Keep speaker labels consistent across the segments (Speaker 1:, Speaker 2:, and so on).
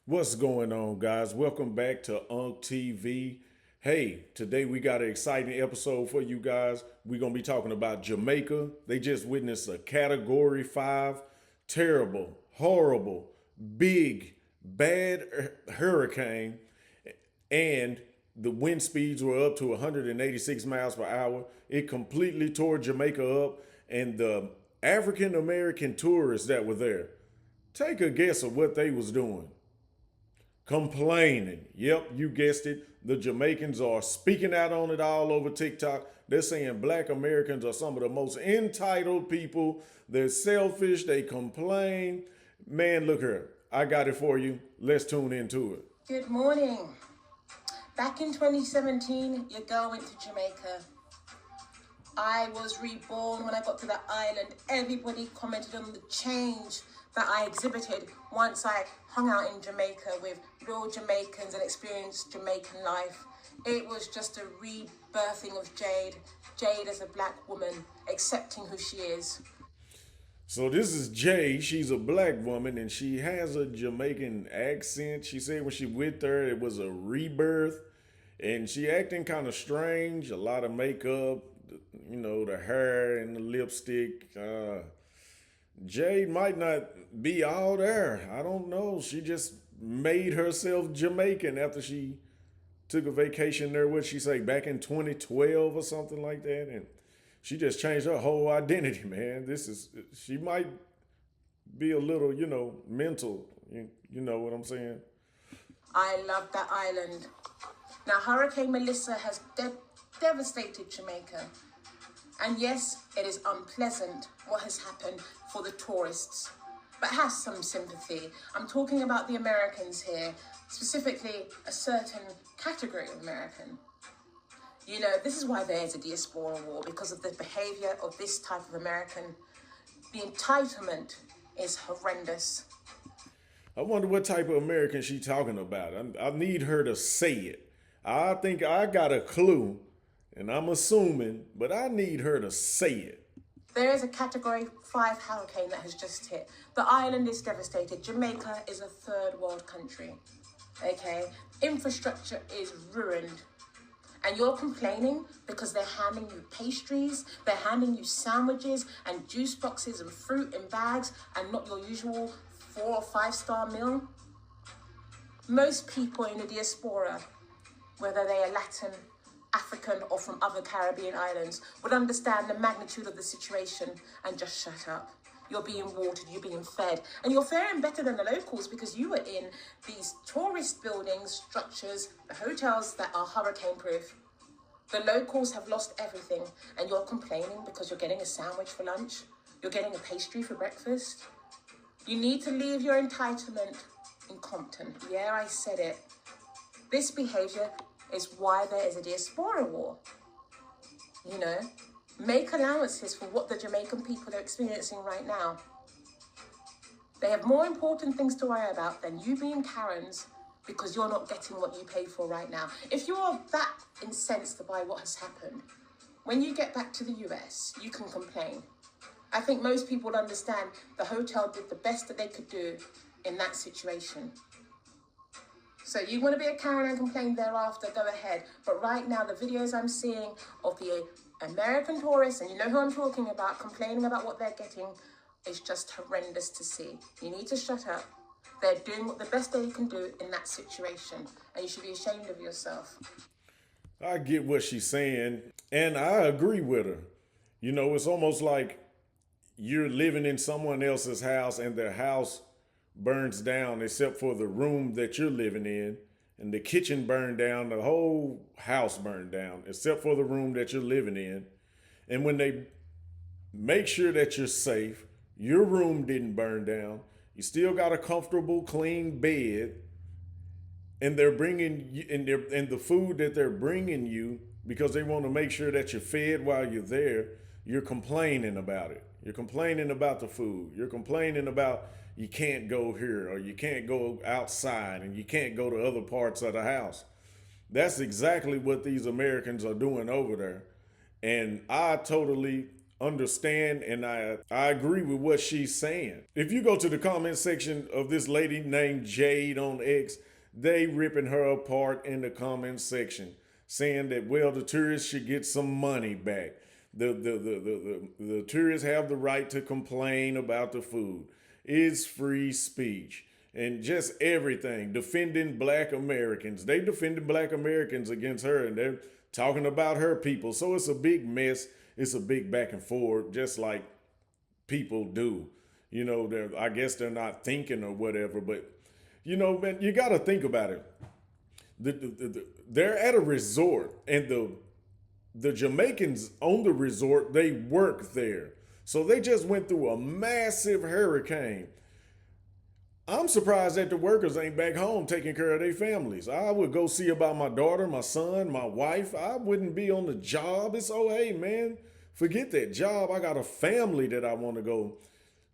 Speaker 1: What's going on, guys? Welcome back to Unk TV. Hey, today we got an exciting episode for you guys. We're going to be talking about Jamaica. They just witnessed a Category 5 terrible, horrible, big, bad hurricane, and the wind speeds were up to 186 miles per hour. It completely tore Jamaica up, and the African American tourists that were there, take a guess of what they was doing. Complaining. Yep, you guessed it. The Jamaicans are speaking out on it all over TikTok. They're saying Black Americans are some of the most entitled people. They're selfish. They complain. Man, look here. I got it for you. Let's tune into it.
Speaker 2: Good morning. Back in 2017, your girl went to Jamaica. I was reborn when I got to that island. Everybody commented on the change that I exhibited once I hung out in Jamaica with real Jamaicans and experienced Jamaican life. It was just a rebirthing of Jade. Jade as a Black woman, accepting who she is.
Speaker 1: So this is Jay. She's a Black woman and she has a Jamaican accent. She said when she went there, it was a rebirth, and she acting kind of strange. A lot of makeup, the hair and the lipstick. Jade might not be all there. I don't know. She just made herself Jamaican after she took a vacation there. What she say back in 2012 or something like that, and she just changed her whole identity, man. She might be a little, mental. You know what I'm saying?
Speaker 2: I love that island. Now, Hurricane Melissa has devastated Jamaica. And yes, it is unpleasant what has happened for the tourists, but have some sympathy. I'm talking about the Americans here, specifically a certain category of American. This is why there is a diaspora war, because of the behavior of this type of American. The entitlement is horrendous.
Speaker 1: I wonder what type of American she talking about. I need her to say it. I think I got a clue, and I'm assuming, but I need her to say it.
Speaker 2: There is a Category 5 hurricane that has just hit. The island is devastated. Jamaica is a third world country, okay? Infrastructure is ruined. And you're complaining because they're handing you pastries, they're handing you sandwiches and juice boxes and fruit in bags and not your usual 4 or 5-star meal? Most people in the diaspora, whether they are Latin, African or from other Caribbean islands, would understand the magnitude of the situation and just shut up. You're being watered, you're being fed, and you're faring better than the locals because you were in these tourist buildings, structures, the hotels that are hurricane proof. The locals have lost everything, and you're complaining because you're getting a sandwich for lunch, you're getting a pastry for breakfast. You need to leave your entitlement in Compton. Yeah, I said it. This behavior is why there is a diaspora war. Make allowances for what the Jamaican people are experiencing right now. They have more important things to worry about than you being Karens because you're not getting what you paid for right now. If you're that incensed by what has happened, when you get back to the US, you can complain. I think most people would understand the hotel did the best that they could do in that situation. So you want to be a Karen and complain thereafter, go ahead. But right now, the videos I'm seeing of the American tourists, and you know who I'm talking about, complaining about what they're getting, is just horrendous to see. You need to shut up. They're doing the best they can do in that situation, and you should be ashamed of yourself.
Speaker 1: I get what she's saying, and I agree with her. It's almost like you're living in someone else's house and their house burns down except for the room that you're living in, and the kitchen burned down, the whole house burned down except for the room that you're living in. And when they make sure that you're safe, your room didn't burn down, you still got a comfortable clean bed, and they're bringing you and the food that they're bringing you, because they want to make sure that you're fed while you're there, you're complaining about it. You're complaining about the food. You're complaining about you can't go here, or you can't go outside, and you can't go to other parts of the house. That's exactly what these Americans are doing over there. And I totally understand, and I agree with what she's saying. If you go to the comment section of this lady named Jade on X, they ripping her apart in the comment section, saying that, well, the tourists should get some money back. The tourists have the right to complain about the food. It's free speech. And just everything, defending Black Americans. They defended Black Americans against her, and they're talking about her people. So it's a big mess. It's a big back and forth, just like people do. You know, I guess they're not thinking or whatever, but, you know, man, you got to think about it. They're at a resort, and the Jamaicans on the resort, they work there. So they just went through a massive hurricane. I'm surprised that the workers ain't back home taking care of their families. I would go see about my daughter, my son, my wife. I wouldn't be on the job. It's, oh, hey, man, forget that job. I got a family that I want to go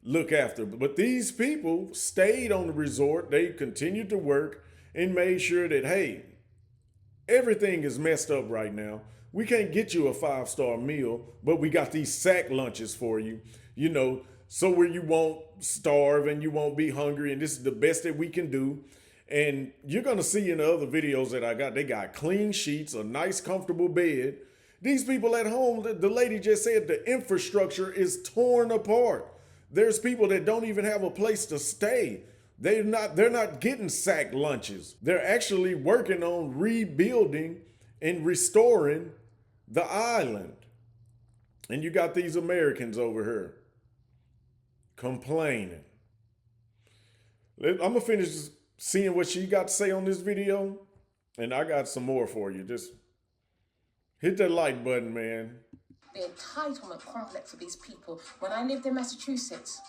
Speaker 1: look after. But these people stayed on the resort. They continued to work and made sure that, hey, everything is messed up right now. We can't get you a 5-star meal, but we got these sack lunches for you, you know, so where you won't starve and you won't be hungry. And this is the best that we can do. And you're going to see in the other videos that I got, they got clean sheets, a nice, comfortable bed. These people at home, the lady just said the infrastructure is torn apart. There's people that don't even have a place to stay. They're not getting sack lunches. They're actually working on rebuilding and restoring the island. And you got these Americans over here complaining. I'm going to finish seeing what she got to say on this video, and I got some more for you. Just hit that like button, man.
Speaker 2: The entitlement complex of these people. When I lived in Massachusetts,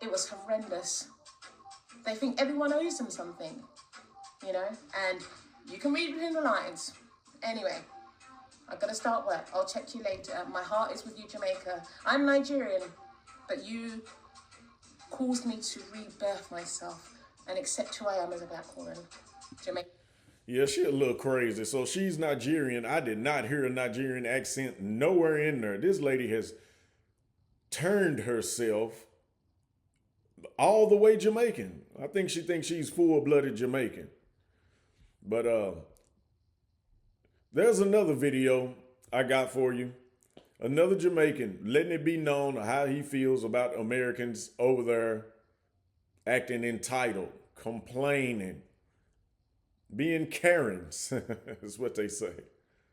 Speaker 2: it was horrendous. They think everyone owes them something, you know, and you can read between the lines. Anyway, I've got to start work. I'll check you later. My heart is with you, Jamaica. I'm Nigerian, but you caused me to rebirth myself and accept who I am as a Black woman. Jamaica.
Speaker 1: Yeah, she a little crazy. So she's Nigerian. I did not hear a Nigerian accent nowhere in there. This lady has turned herself all the way Jamaican. I think she thinks she's full-blooded Jamaican. But there's another video I got for you. Another Jamaican letting it be known how he feels about Americans over there acting entitled, complaining, being Karens, is what they say.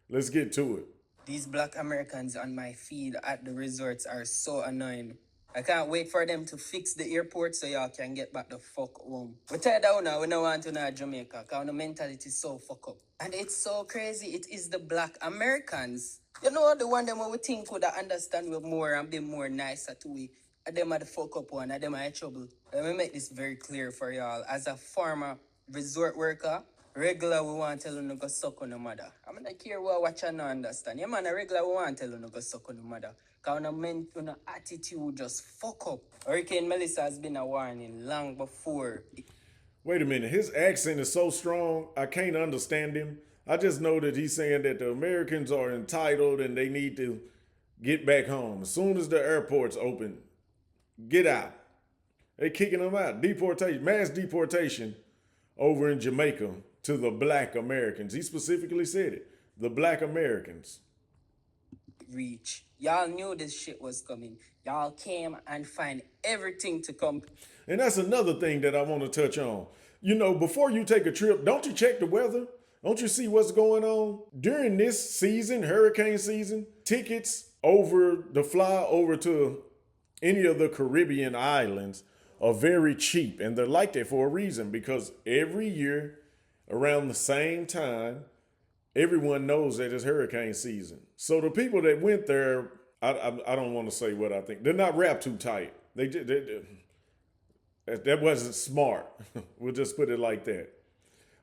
Speaker 1: Let's get to it.
Speaker 3: These Black Americans on my feed at the resorts are so annoying. I can't wait for them to fix the airport so y'all can get back the fuck home. We tell that now, we don't want to know Jamaica, because the mentality is so fuck up. And it's so crazy, it is the Black Americans. You know, the one them we think would understand we more and be more nicer to we. And them are the fuck up one, and them are in trouble. Let me make this very clear for y'all. As a former resort worker, regular we want to tell you to go suck on the mother. I mean, I care what watch and not understand. Yeah, man, a regular we want to tell you to go suck on the mother. Because when the attitude just fuck up. Hurricane Melissa has been a warning long before.
Speaker 1: Wait a minute, his accent is so strong, I can't understand him. I just know that he's saying that the Americans are entitled and they need to get back home. As soon as the airport's open, get out. They kicking them out. Deportation, mass deportation over in Jamaica to the Black Americans. He specifically said it, the Black Americans.
Speaker 3: Reach. Y'all knew this shit was coming. Y'all came and find everything to come.
Speaker 1: And that's another thing that I want to touch on. You know, before you take a trip, don't you check the weather? Don't you see what's going on? During this season, hurricane season, tickets over the fly over to any of the Caribbean islands are very cheap. And they're like that for a reason, because every year around the same time, everyone knows that it's hurricane season. So the people that went there, I don't want to say what I think. They're not wrapped too tight. That wasn't smart. We'll just put it like that.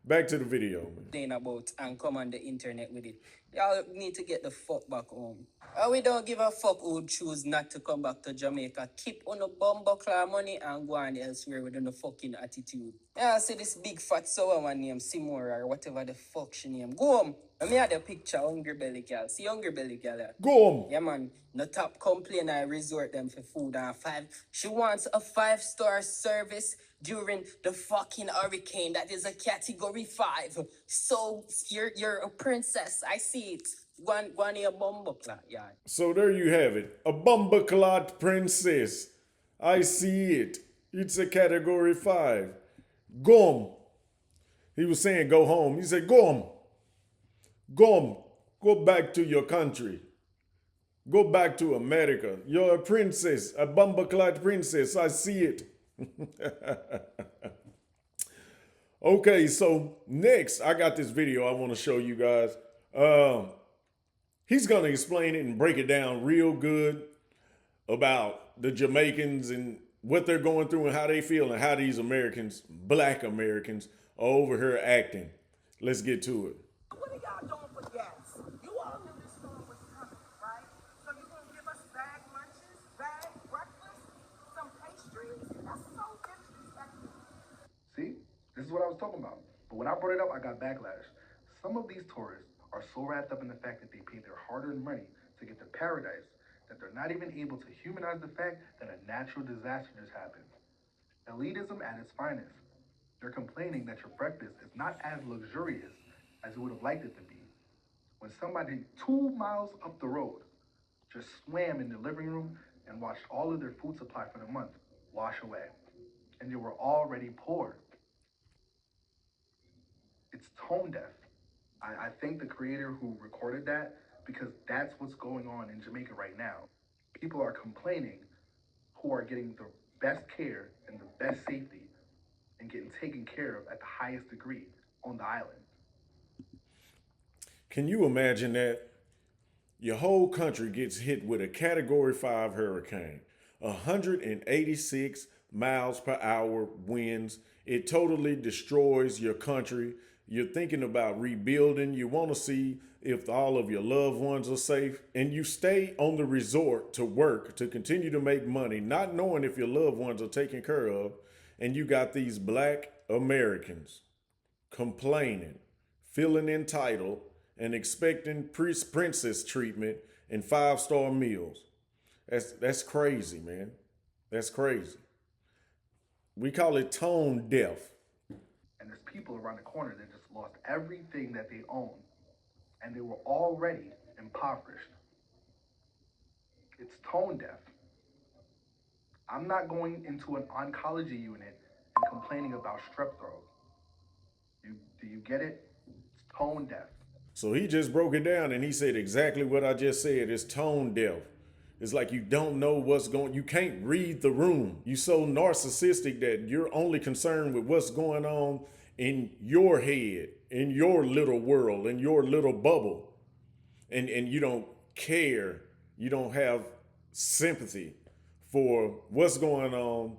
Speaker 1: Back to the video, man.
Speaker 3: Complain about and come on the internet with it. Y'all need to get the fuck back home. We don't give a fuck who choose not to come back to Jamaica. Keep on the bumbuckler money and go on elsewhere with no fucking attitude. Yeah, see this big fat sour one named Simora or whatever the fuck she name. Go home. Let me have the picture, hungry belly girl. See hungry belly girl.
Speaker 1: Go home.
Speaker 3: Yeah, man. No top complain I resort them for food and five. She wants a 5-star service during the fucking hurricane. That is a category 5. So you're a princess. I see it. One your bumbleclot, yeah.
Speaker 1: So there you have it. A bumbleclot princess. I see it. It's a category 5. Go home. He was saying go home. He said go home. Go home. Go back to your country. Go back to America. You're a princess, a bumbleclot princess. I see it. Okay, so next I got this video I want to show you guys. He's going to explain it and break it down real good about the Jamaicans and what they're going through and how they feel and how these Americans, Black Americans, are over here acting. Let's get to it.
Speaker 4: What are y'all doing for gas? You all knew this storm was coming, right? So you gonna give us bag lunches, bag breakfast, some pastries? That's so disrespectful.
Speaker 5: See, this is what I was talking about. But when I brought it up, I got backlash. Some of these tourists are so wrapped up in the fact that they paid their hard-earned money to get to paradise that they're not even able to humanize the fact that a natural disaster just happened. Elitism at its finest. They're complaining that your breakfast is not as luxurious as you would have liked it to be. When somebody 2 miles up the road just swam in the living room and watched all of their food supply for the month wash away. And they were already poor. It's tone deaf. I thank the creator who recorded that because that's what's going on in Jamaica right now. People are complaining who are getting the best care and the best safety and getting taken care of at the highest degree on the island.
Speaker 1: Can you imagine that? Your whole country gets hit with a category 5 hurricane, 186 miles per hour winds. It totally destroys your country. You're thinking about rebuilding. You want to see if all of your loved ones are safe. And you stay on the resort to work, to continue to make money, not knowing if your loved ones are taken care of. And you got these Black Americans complaining, feeling entitled, and expecting princess treatment and 5-star meals. That's crazy, man. That's crazy. We call it tone deaf.
Speaker 5: And there's people around the corner that just lost everything that they own. And they were already impoverished. It's tone deaf. I'm not going into an oncology unit and complaining about strep throat. Do you get it? It's tone deaf.
Speaker 1: So he just broke it down and he said exactly what I just said. It's tone deaf. It's like you don't know what's going, you can't read the room. You're so narcissistic that you're only concerned with what's going on in your head, in your little world, in your little bubble. And you don't care. You don't have sympathy for what's going on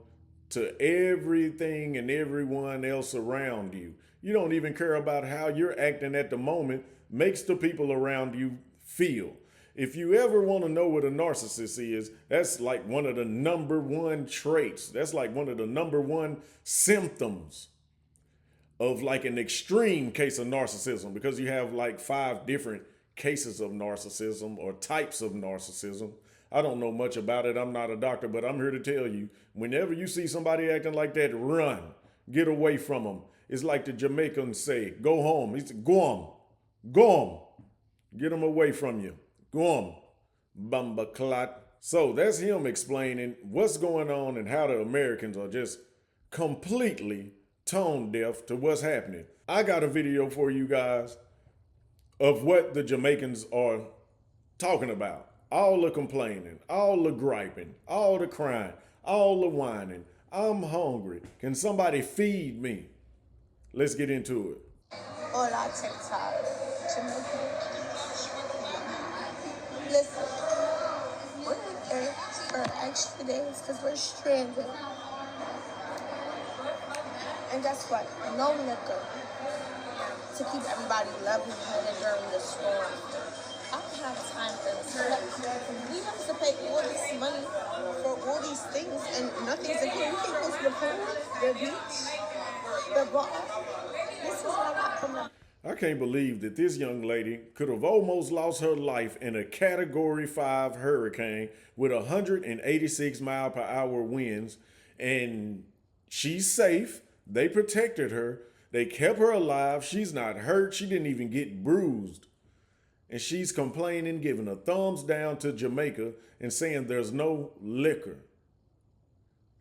Speaker 1: to everything and everyone else around you. You don't even care about how you're acting at the moment makes the people around you feel. If you ever want to know what a narcissist is, that's like one of the number one traits. That's like one of the number one symptoms of like an extreme case of narcissism, because you have like 5 different cases of narcissism or types of narcissism. I don't know much about it. I'm not a doctor, but I'm here to tell you, whenever you see somebody acting like that, run, get away from them. It's like the Jamaicans say, go home. He said, go home, go home, get them away from you. Go on, bumba clot. So that's him explaining what's going on and how the Americans are just completely tone deaf to what's happening. I got a video for you guys of what the Jamaicans are talking about. All the complaining, all the griping, all the crying, all the whining. I'm hungry. Can somebody feed me? Let's get into it.
Speaker 6: Hola, TikTok. Jamaica. Listen, we're here for extra days because we're stranded. And guess what? No liquor to keep everybody level-headed during the storm. I don't have time for this. We have to pay all this money for all these things, and nothing's included. We can go to the pool, the beach, the bar. This is what I got from the.
Speaker 1: I can't believe that this young lady could have almost lost her life in a Category 5 hurricane with 186 mile per hour winds, and she's safe. They protected her. They kept her alive. She's not hurt. She didn't even get bruised. And she's complaining, giving a thumbs down to Jamaica and saying there's no liquor.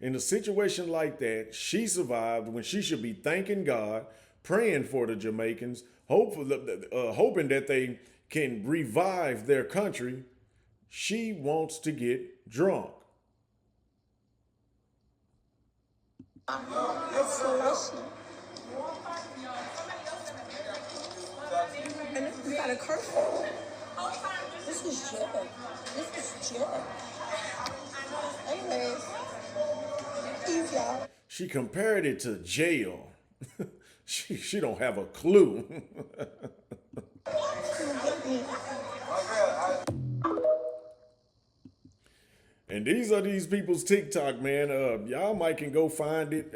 Speaker 1: In a situation like that, she survived when she should be thanking God, praying for the Jamaicans, hoping that they can revive their country. She wants to get drunk.
Speaker 6: It's slushy. And this is not a curfew. This is jail. This is jail. Anyways, peace, y'all.
Speaker 1: She compared it to jail. She don't have a clue. And these are these people's TikTok, man. Y'all might can go find it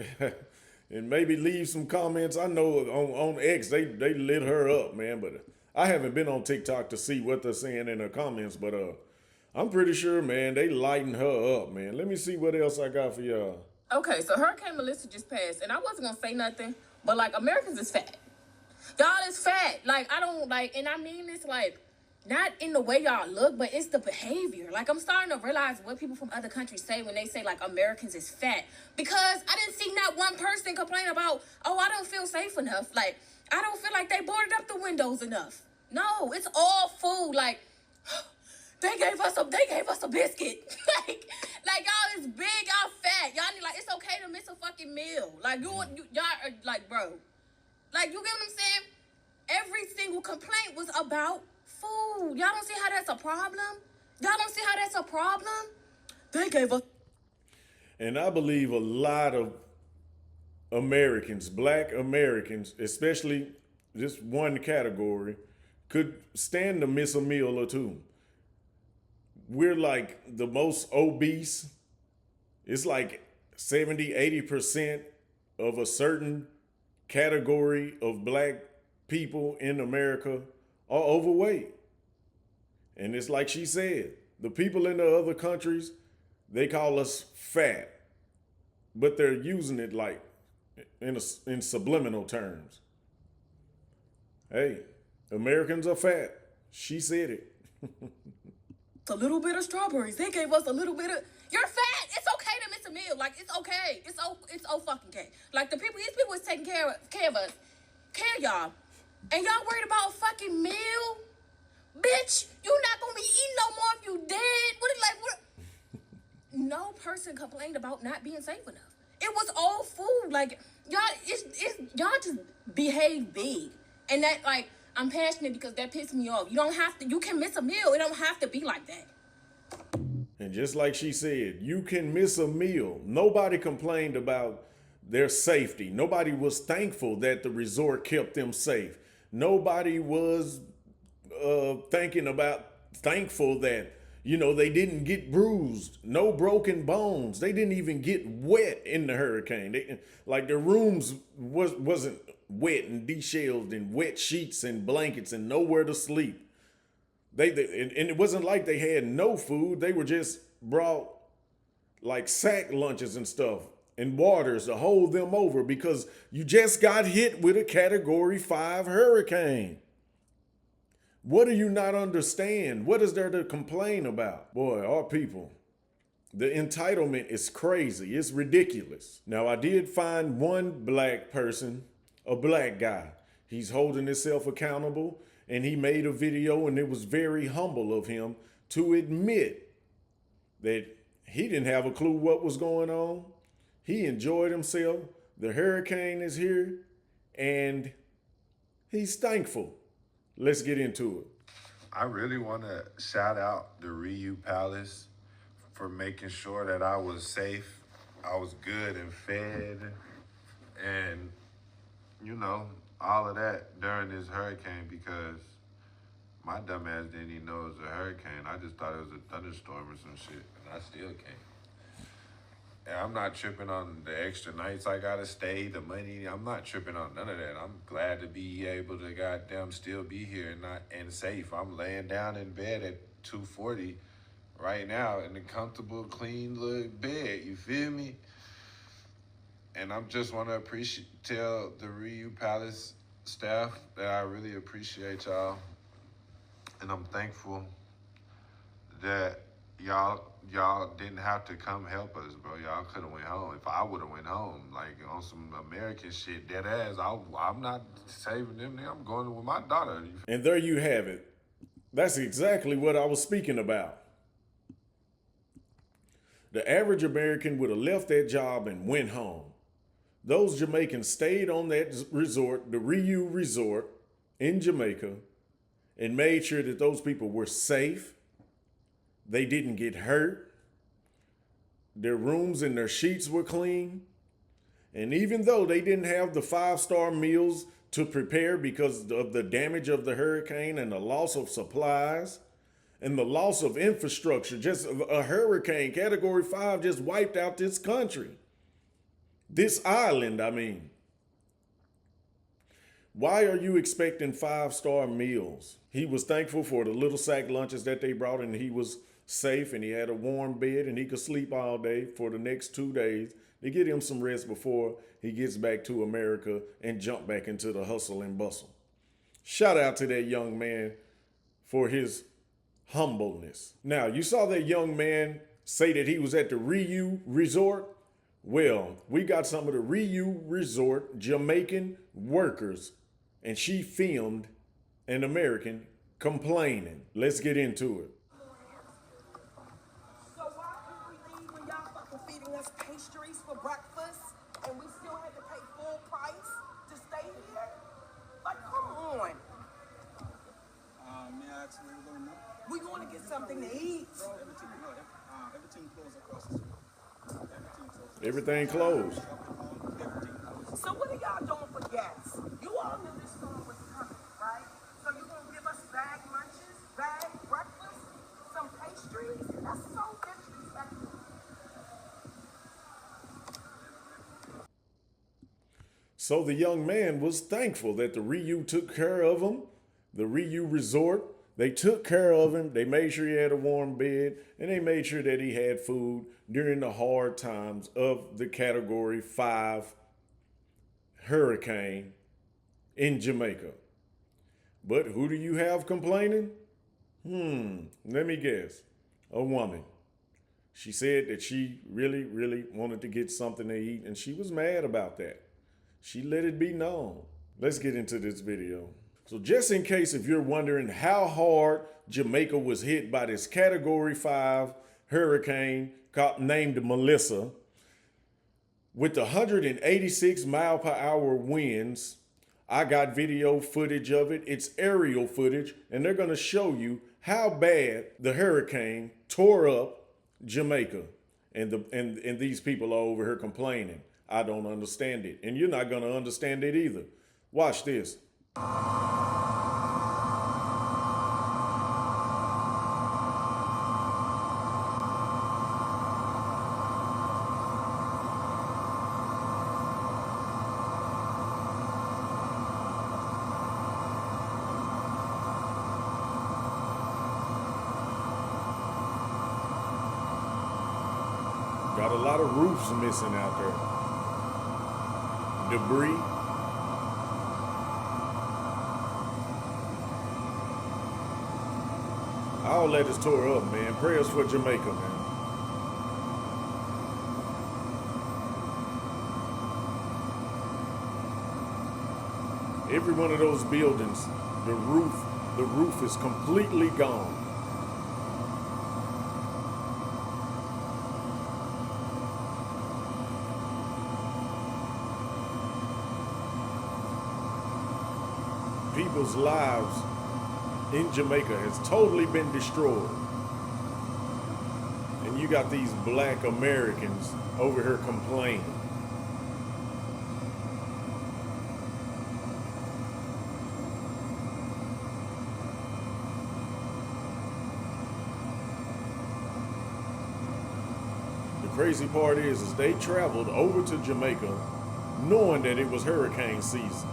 Speaker 1: and maybe leave some comments. I know on X they lit her up, man, but I haven't been on TikTok to see what they're saying in her comments, but I'm pretty sure, man, they lighten her up, man. Let me see what else I got for y'all.
Speaker 2: Okay, so Hurricane Melissa just passed, and I wasn't gonna say nothing, but like Americans is fat. Y'all is fat. Like, I don't like, and I mean this like not in the way y'all look, but it's the behavior. Like, I'm starting to realize what people from other countries say when they say like Americans is fat, because I didn't see not one person complain about, oh, I don't feel safe enough. Like, I don't feel like they boarded up the windows enough. No, it's all food. Like, they gave us a biscuit. like y'all is big, y'all fat. Y'all need, like, it's okay to miss a fucking meal. Like, y'all are like, bro. Like, you get what I'm saying? Every single complaint was about food. Y'all don't see how that's a problem? Y'all don't see how that's a problem? They gave us.
Speaker 1: And I believe a lot of Americans, Black Americans, especially this one category, could stand to miss a meal or two. We're like the most obese. It's like 70-80% of a certain category of Black people in America are overweight. And it's like she said, the people in the other countries, they call us fat, but they're using it like in subliminal terms. Hey, Americans are fat. She said it.
Speaker 2: A little bit of strawberries. They gave us a little bit of. You're fat. It's okay to miss a meal. Like, it's okay. It's fucking okay. Like, these people is taking care of us, care y'all, and y'all worried about a fucking meal, bitch. You not gonna be eating no more if you dead. What? No person complained about not being safe enough. It was all food. Like, y'all, y'all just behave big, and that, like, I'm passionate because that pissed me off. You can miss a meal. It don't have to be like that.
Speaker 1: And just like she said, you can miss a meal. Nobody complained about their safety. Nobody was thankful that the resort kept them safe. Nobody was thankful that, they didn't get bruised. No broken bones. They didn't even get wet in the hurricane. Their rooms wasn't wet and de-shelled and wet sheets and blankets and nowhere to sleep. And it wasn't like they had no food. They were just brought like sack lunches and stuff and waters to hold them over because you just got hit with a Category 5 hurricane. What do you not understand? What is there to complain about? Boy, our people, the entitlement is crazy. It's ridiculous. Now, I did find one Black person, a Black guy. He's holding himself accountable, and he made a video, and it was very humble of him to admit that he didn't have a clue what was going on. He enjoyed himself. The hurricane is here, and he's thankful. Let's get into it.
Speaker 7: I really want to shout out the Ryu Palace for making sure that I was safe, I was good and fed, And, you know, all of that during this hurricane because my dumb ass didn't even know it was a hurricane. I just thought it was a thunderstorm or some shit, and I still can't. And I'm not tripping on the extra nights I gotta stay, the money. I'm not tripping on none of that. I'm glad to be able to goddamn still be here and safe. I'm laying down in bed at 240 right now in a comfortable, clean little bed. You feel me? And I just want to tell the Ryu Palace staff that I really appreciate y'all, and I'm thankful that y'all didn't have to come help us, bro. Y'all could have went home. If I would have went home, like on some American shit, dead ass, I'm not saving them. I'm going with my daughter.
Speaker 1: And there you have it. That's exactly what I was speaking about. The average American would have left that job and went home. Those Jamaicans stayed on that resort, the Ryu Resort in Jamaica, and made sure that those people were safe. They didn't get hurt. Their rooms and their sheets were clean. And even though they didn't have the 5-star meals to prepare because of the damage of the hurricane and the loss of supplies and the loss of infrastructure, just a hurricane, Category 5 just wiped out this country. This island, I mean. Why are you expecting 5-star meals? He was thankful for the little sack lunches that they brought, and he was safe, and he had a warm bed, and he could sleep all day for the next 2 days to get him some rest before he gets back to America and jump back into the hustle and bustle. Shout out to that young man for his humbleness. Now, you saw that young man say that he was at the Ryu Resort. Well, we got some of the Ryu Resort Jamaican workers, and she filmed an American complaining. Let's get into it.
Speaker 4: So why couldn't we leave when y'all fucking feeding us pastries for breakfast and we still had to pay full price to stay here? Like, come on.
Speaker 8: May I ask where you're going now?
Speaker 4: We going to get something to eat.
Speaker 8: Everything closed across the street.
Speaker 1: Everything closed.
Speaker 4: So what are y'all doing for gas? You all knew this storm was coming, right? So you gonna give us bag lunches, bag breakfast, some pastries? That's so disrespectful.
Speaker 1: So the young man was thankful that the Ryu took care of him, the Ryu Resort. They took care of him. They made sure he had a warm bed, and they made sure that he had food during the hard times of the Category 5 hurricane in Jamaica. But who do you have complaining? Let me guess. A woman. She said that she really, really wanted to get something to eat, and she was mad about that. She let it be known. Let's get into this video. So just in case if you're wondering how hard Jamaica was hit by this Category 5 hurricane named Melissa, with the 186 mile per hour winds, I got video footage of it. It's aerial footage, and they're going to show you how bad the hurricane tore up Jamaica. And these people are over here complaining. I don't understand it. And you're not going to understand it either. Watch this. Got a lot of roofs missing out there. Debris. All that is tore up, man. Prayers for Jamaica, man. Every one of those buildings, the roof is completely gone. People's lives in Jamaica has totally been destroyed. And you got these Black Americans over here complaining. Crazy part is they traveled over to Jamaica knowing that it was hurricane season.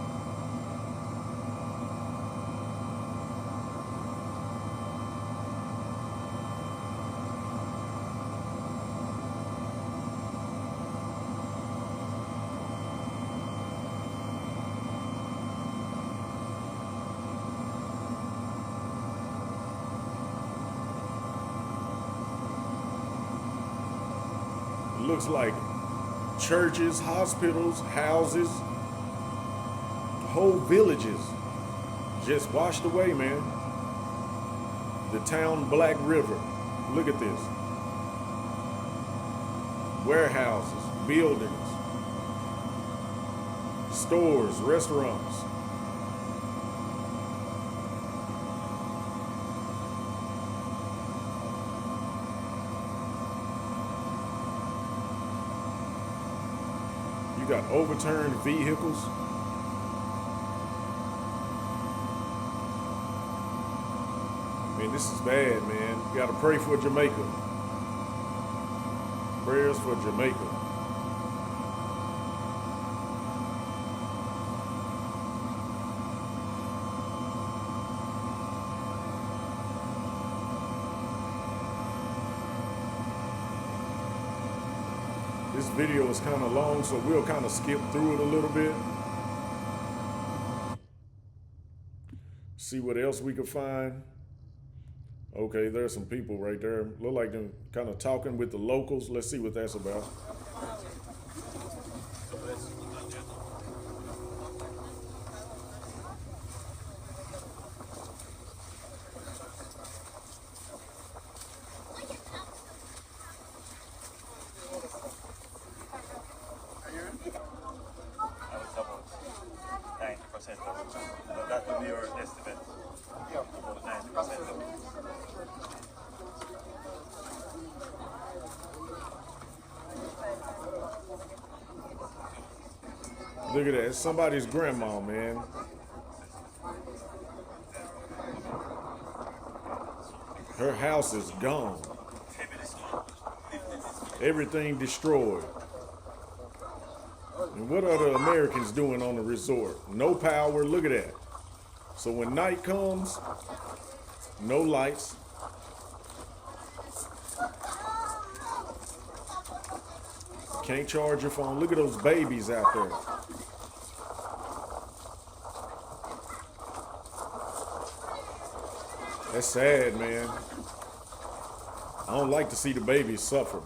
Speaker 1: It looks like churches, hospitals, houses, whole villages just washed away, man. The town Black River. Look at this. Warehouses, buildings, stores, restaurants. You got overturned vehicles. Man, this is bad, man. You gotta pray for Jamaica. Prayers for Jamaica. This video is kind of long, so we'll kind of skip through it a little bit. See what else we could find. Okay, there's some people right there. Look like they're kind of talking with the locals. Let's see what that's about.
Speaker 9: That will be your estimate. About 90%.
Speaker 1: Look at that. It's somebody's grandma, man. Her house is gone. Everything destroyed. And what are the Americans doing on the resort? No power. Look at that. So when night comes, no lights. Can't charge your phone. Look at those babies out there. That's sad, man. I don't like to see the babies suffer.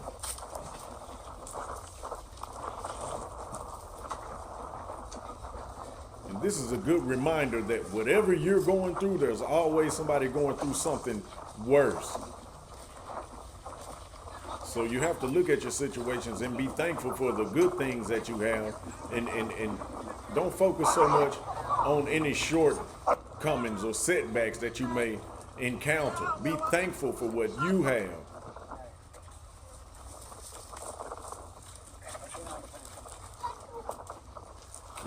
Speaker 1: And this is a good reminder that whatever you're going through, there's always somebody going through something worse. So you have to look at your situations and be thankful for the good things that you have, and don't focus so much on any shortcomings or setbacks that you may encounter. Be thankful for what you have.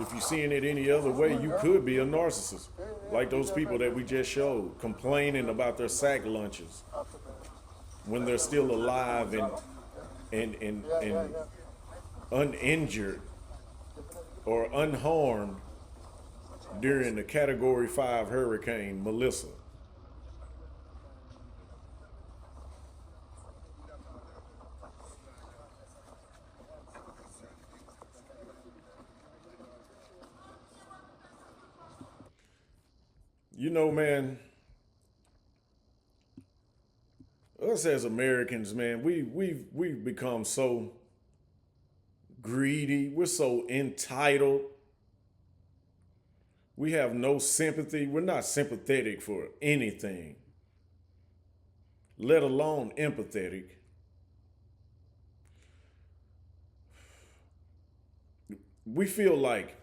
Speaker 1: If you're seeing it any other way, you could be a narcissist, like those people that we just showed, complaining about their sack lunches when they're still alive and uninjured or unharmed during the Category 5 hurricane Melissa. You know, man, us as Americans, man, we've become so greedy. We're so entitled. We have no sympathy. We're not sympathetic for anything, let alone empathetic. We feel like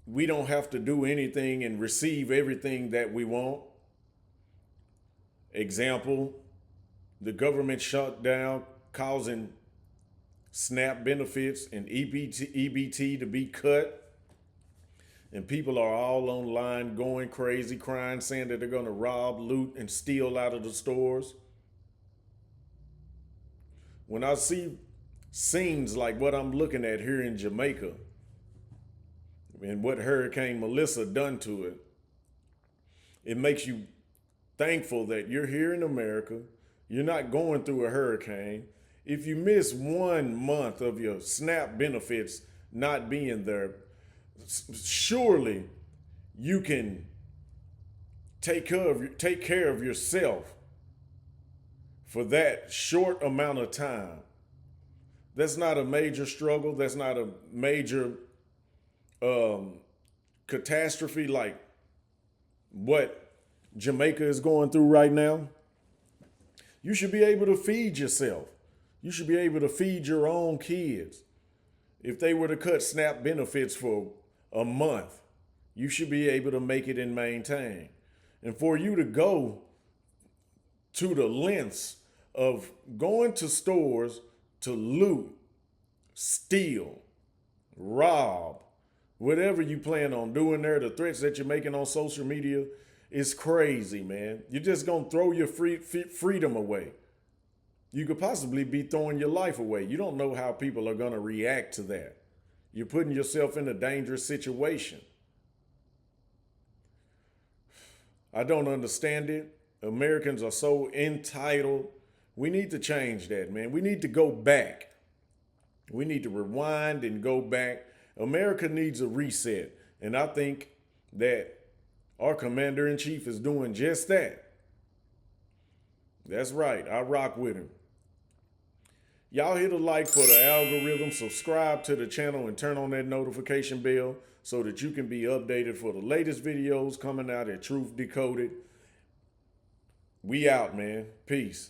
Speaker 1: we don't have to do anything and receive everything that we want. Example, the government shutdown causing SNAP benefits and EBT to be cut. And people are all online going crazy, crying, saying that they're going to rob, loot, and steal out of the stores. when I see scenes like what I'm looking at here in Jamaica and what Hurricane Melissa done to it, it makes you thankful that you're here in America. You're not going through a hurricane. If you miss 1 month of your SNAP benefits not being there, surely you can take care of yourself for that short amount of time. That's not a major struggle. That's not a major catastrophe like what Jamaica is going through right now. You should be able to feed yourself. You should be able to feed your own kids. If they were to cut SNAP benefits for a month, you should be able to make it and maintain. And for you to go to the lengths of going to stores to loot, steal, rob, whatever you plan on doing there, the threats that you're making on social media is crazy, man. You're just going to throw your freedom away. You could possibly be throwing your life away. You don't know how people are going to react to that. You're putting yourself in a dangerous situation. I don't understand it. Americans are so entitled. We need to change that, man. We need to go back. We need to rewind and go back. America needs a reset. And I think that our commander-in-chief is doing just that. That's right. I rock with him. Y'all hit a like for the algorithm, subscribe to the channel, and turn on that notification bell so that you can be updated for the latest videos coming out at Truth Decoded. We out, man. Peace.